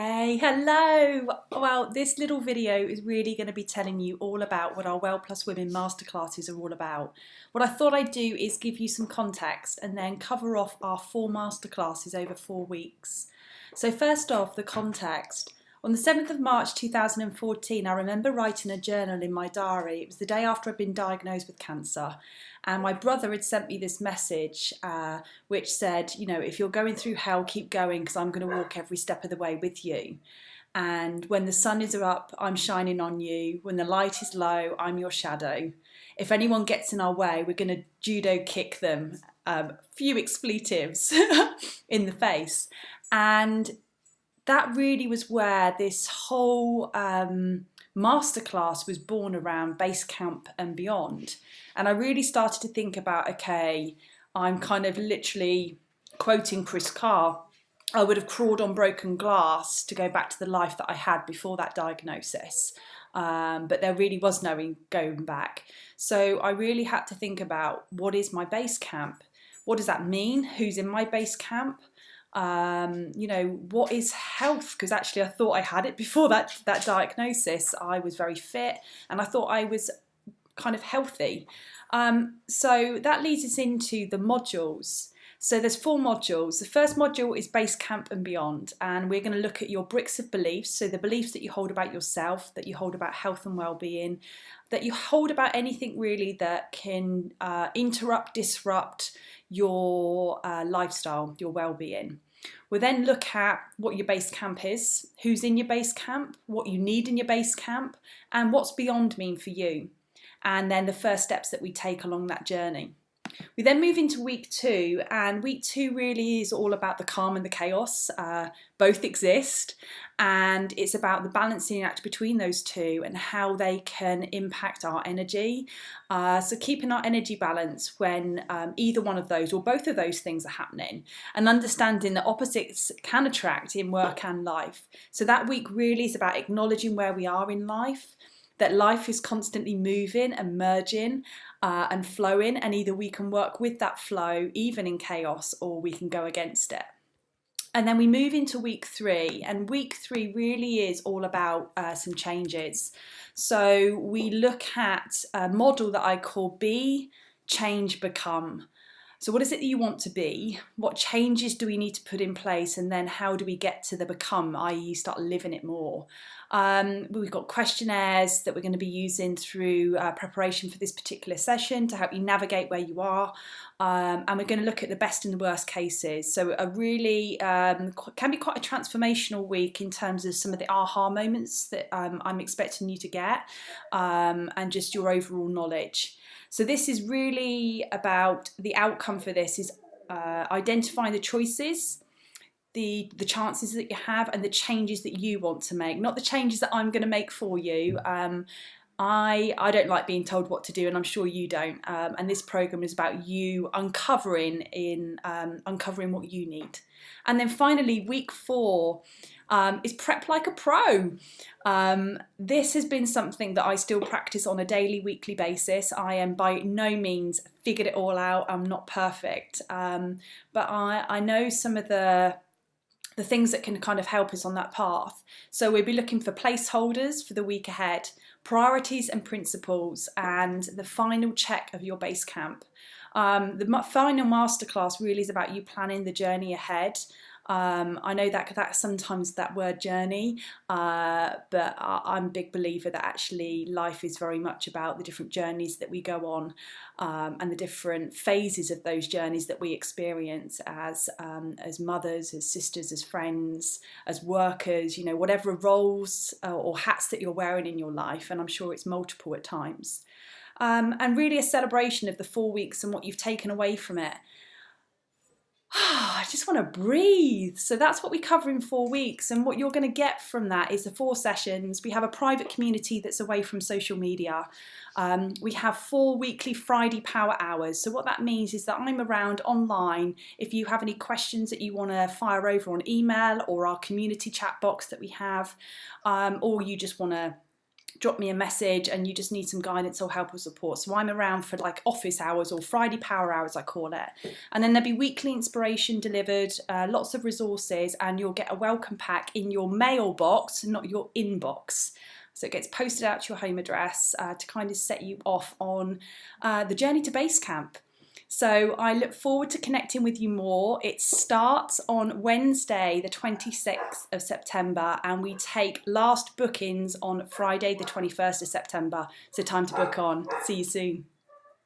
Hey, hello! Well, this little video is really going to be telling you all about what our Well Women Masterclasses are all about. What I thought I'd do is give you some context and then cover off our 4 masterclasses over 4 weeks. So first off, the context. On the 7th of March 2014, I remember writing a journal in my diary. It was the day after I'd been diagnosed with cancer. And my brother had sent me this message which said, you know, if you're going through hell, keep going because I'm going to walk every step of the way with you. And when the sun is up, I'm shining on you. When the light is low, I'm your shadow. If anyone gets in our way, we're going to judo kick them. Few expletives in the face. And that really was where this whole masterclass was born around base camp and beyond. And I really started to think about, okay, I'm kind of literally quoting Chris Carr, I would have crawled on broken glass to go back to the life that I had before that diagnosis. But there really was no going back. So I really had to think about, what is my base camp? What does that mean? Who's in my base camp? What is health? Because actually I thought I had it before that diagnosis. I was very fit and I thought I was kind of healthy. So that leads us into the modules. So there's 4 modules. The first module is base camp and beyond, and we're going to look at your bricks of beliefs. So the beliefs that you hold about yourself, that you hold about health and well-being, that you hold about anything really that can disrupt your lifestyle, your well-being. We'll then look at what your base camp is, who's in your base camp, what you need in your base camp, and what's beyond mean for you. And then the first steps that we take along that journey. We then move into week 2, and week 2 really is all about the calm and the chaos. Both exist, and it's about the balancing act between those two and how they can impact our energy. So keeping our energy balance when either one of those or both of those things are happening, and understanding that opposites can attract in work and life. So that week really is about acknowledging where we are in life, that life is constantly moving and merging and flowing, and either we can work with that flow even in chaos, or we can go against it. And then we move into week 3, and week 3 really is all about some changes. So we look at a model that I call Be, Change, Become. So what is it that you want to be? What changes do we need to put in place? And then how do we get to the become, i.e. start living it more? We've got questionnaires that we're going to be using through preparation for this particular session to help you navigate where you are. And we're going to look at the best and the worst cases. So a really can be quite a transformational week in terms of some of the aha moments that I'm expecting you to get, and just your overall knowledge. So this is really about the outcome for this is identifying the choices, the chances that you have, and the changes that you want to make, not the changes that I'm going to make for you. I don't like being told what to do, and I'm sure you don't. And this program is about you uncovering what you need. And then finally, week 4 is prep like a pro. This has been something that I still practice on a daily, weekly basis. I am by no means figured it all out. I'm not perfect, but I know some of the things that can kind of help us on that path. So we'll be looking for placeholders for the week ahead, priorities and principles, and the final check of your base camp. The final masterclass really is about you planning the journey ahead. I know that sometimes that word journey, but I'm a big believer that actually life is very much about the different journeys that we go on, and the different phases of those journeys that we experience as mothers, as sisters, as friends, as workers, whatever roles or hats that you're wearing in your life, and I'm sure it's multiple at times. And really a celebration of the 4 weeks and what you've taken away from it. I just want to breathe. So that's what we cover in 4 weeks, and what you're going to get from that is the 4 sessions. We have a private community that's away from social media. We have 4 weekly Friday power hours. So what that means is that I'm around online if you have any questions that you want to fire over on email or our community chat box that we have, or you just want to drop me a message and you just need some guidance or help or support. So I'm around for like office hours, or Friday power hours I call it. And then there'll be weekly inspiration delivered, lots of resources, and you'll get a welcome pack in your mailbox, not your inbox. So it gets posted out to your home address to kind of set you off on the journey to base camp. So I look forward to connecting with you more. It starts on Wednesday, the 26th of September, and we take last bookings on Friday, the 21st of September. So time to book on. See you soon.